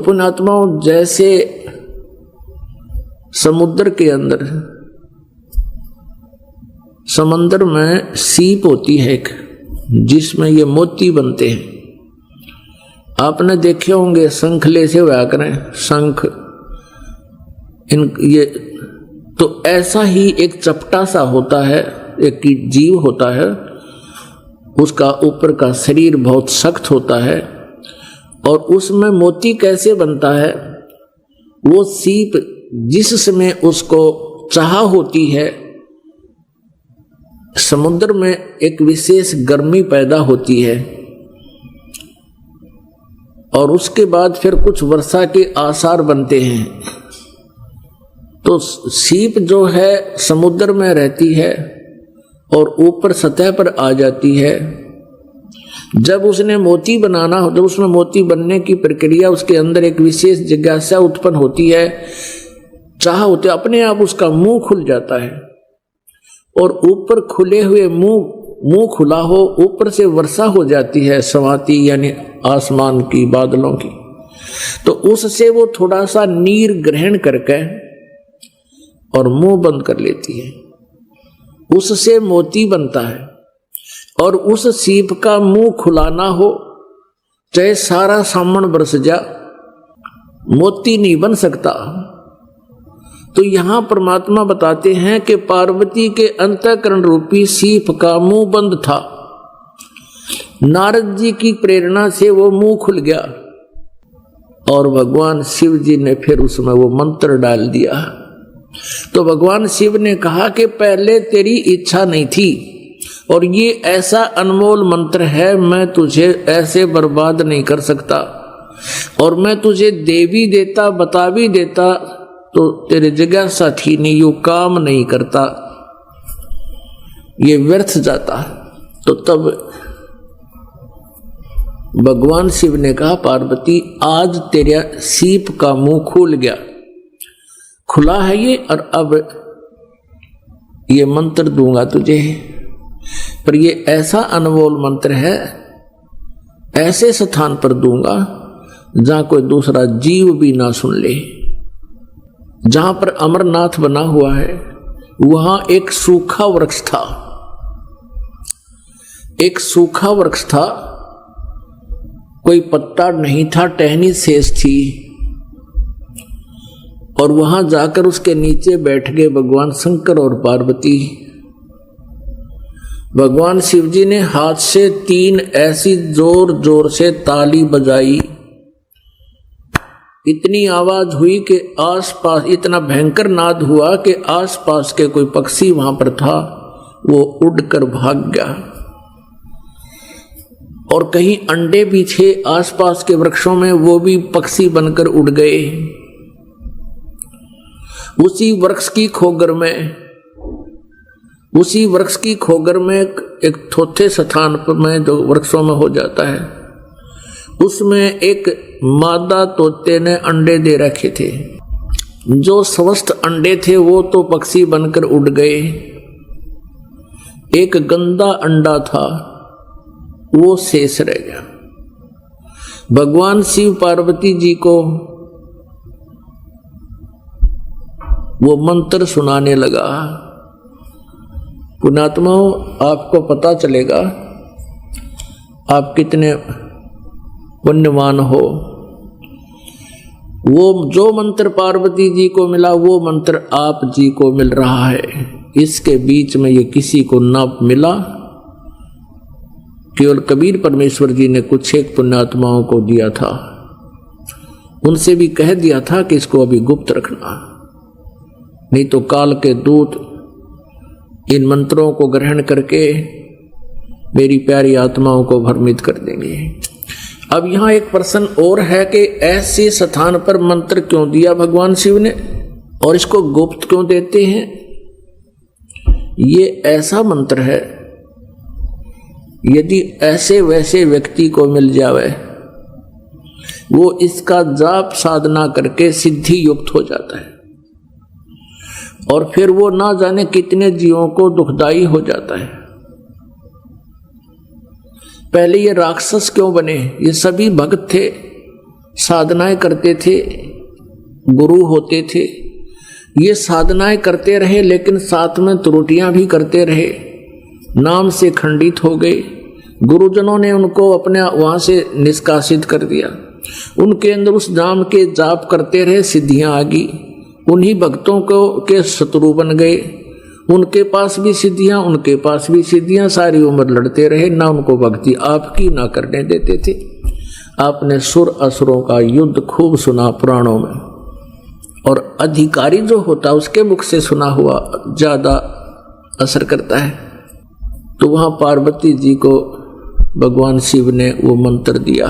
पुण्यात्माओं, जैसे समुद्र के अंदर, समंदर में सीप होती है एक, जिसमें ये मोती बनते हैं। आपने देखे होंगे शंखले से हुआ करें, शंख इन ये तो ऐसा ही एक चपटा सा होता है, एक जीव होता है, उसका ऊपर का शरीर बहुत सख्त होता है और उसमें मोती कैसे बनता है। वो सीप जिस समय उसको चाह होती है, समुद्र में एक विशेष गर्मी पैदा होती है और उसके बाद फिर कुछ वर्षा के आसार बनते हैं। तो सीप जो है समुद्र में रहती है और ऊपर सतह पर आ जाती है। जब उसने मोती बनाना, जब उसमें मोती बनने की प्रक्रिया, उसके अंदर एक विशेष जिज्ञासा उत्पन्न होती है, चाह होती है, अपने आप उसका मुंह खुल जाता है और ऊपर खुले हुए मुंह खुला हो, ऊपर से वर्षा हो जाती है सवाती यानी आसमान की, बादलों की। तो उससे वो थोड़ा सा नीर ग्रहण करके और मुंह बंद कर लेती है, उससे मोती बनता है। और उस सीप का मुंह खुलाना हो, चाहे सारा सामन बरस जा, मोती नहीं बन सकता। तो यहां परमात्मा बताते हैं कि पार्वती के अंतःकरण रूपी सीप का मुंह बंद था, नारद जी की प्रेरणा से वो मुंह खुल गया और भगवान शिव जी ने फिर उसमें वो मंत्र डाल दिया। तो भगवान शिव ने कहा कि पहले तेरी इच्छा नहीं थी और ये ऐसा अनमोल मंत्र है, मैं तुझे ऐसे बर्बाद नहीं कर सकता, और मैं तुझे दे भी देता, बता भी देता, तो तेरे जिज्ञासा थी नहीं, यू काम नहीं करता, ये व्यर्थ जाता। तो तब भगवान शिव ने कहा, पार्वती आज तेरा सीप का मुंह खुल गया, खुला है ये, और अब ये मंत्र दूंगा तुझे, पर ये ऐसा अनमोल मंत्र है, ऐसे स्थान पर दूंगा जहां कोई दूसरा जीव भी ना सुन ले। जहां पर अमरनाथ बना हुआ है वहां एक सूखा वृक्ष था, एक सूखा वृक्ष था, कोई पत्ता नहीं था, टहनी शेष थी, और वहां जाकर उसके नीचे बैठ गए भगवान शंकर और पार्वती। भगवान शिव जी ने हाथ से 3 ऐसी जोर जोर से ताली बजाई, इतनी आवाज हुई कि आसपास, इतना भयंकर नाद हुआ कि आसपास के कोई पक्षी वहां पर था वो उड़कर भाग गया, और कहीं अंडे भी थे आसपास के वृक्षों में, वो भी पक्षी बनकर उड़ गए। उसी वृक्ष की खोगर में एक थोथे स्थान पर में जो वृक्षों में हो जाता है, उसमें एक मादा तोते ने अंडे दे रखे थे। जो स्वस्थ अंडे थे वो तो पक्षी बनकर उड़ गए, एक गंदा अंडा था वो शेष रह गया। भगवान शिव पार्वती जी को वो मंत्र सुनाने लगा। पुण्यात्माओं, आपको पता चलेगा आप कितने पुण्यवान हो। वो जो मंत्र पार्वती जी को मिला वो मंत्र आप जी को मिल रहा है, इसके बीच में ये किसी को ना मिला। केवल कबीर परमेश्वर जी ने कुछ एक पुण्यात्माओं को दिया था, उनसे भी कह दिया था कि इसको अभी गुप्त रखना, नहीं तो काल के दूत इन मंत्रों को ग्रहण करके मेरी प्यारी आत्माओं को भ्रमित कर देंगे। अब यहां एक प्रश्न और है कि ऐसे स्थान पर मंत्र क्यों दिया भगवान शिव ने, और इसको गुप्त क्यों देते हैं। ये ऐसा मंत्र है, यदि ऐसे वैसे व्यक्ति को मिल जावे, वो इसका जाप साधना करके सिद्धि युक्त हो जाता है, और फिर वो ना जाने कितने जीवों को दुखदाई हो जाता है। पहले ये राक्षस क्यों बने, ये सभी भक्त थे, साधनाएं करते थे, गुरु होते थे। ये साधनाएं करते रहे लेकिन साथ में त्रुटियां भी करते रहे, नाम से खंडित हो गए। गुरुजनों ने उनको अपने वहां से निष्कासित कर दिया। उनके अंदर उस नाम के जाप करते रहे, सिद्धियां आ गई। उन्हीं भक्तों को के शत्रु बन गए। उनके पास भी सिद्धियां, उनके पास भी सिद्धियां, सारी उम्र लड़ते रहे, ना उनको भक्ति आपकी ना करने देते थे। आपने सुर असुरों का युद्ध खूब सुना पुराणों में, और अधिकारी जो होता उसके मुख से सुना हुआ ज्यादा असर करता है। तो वहां पार्वती जी को भगवान शिव ने वो मंत्र दिया।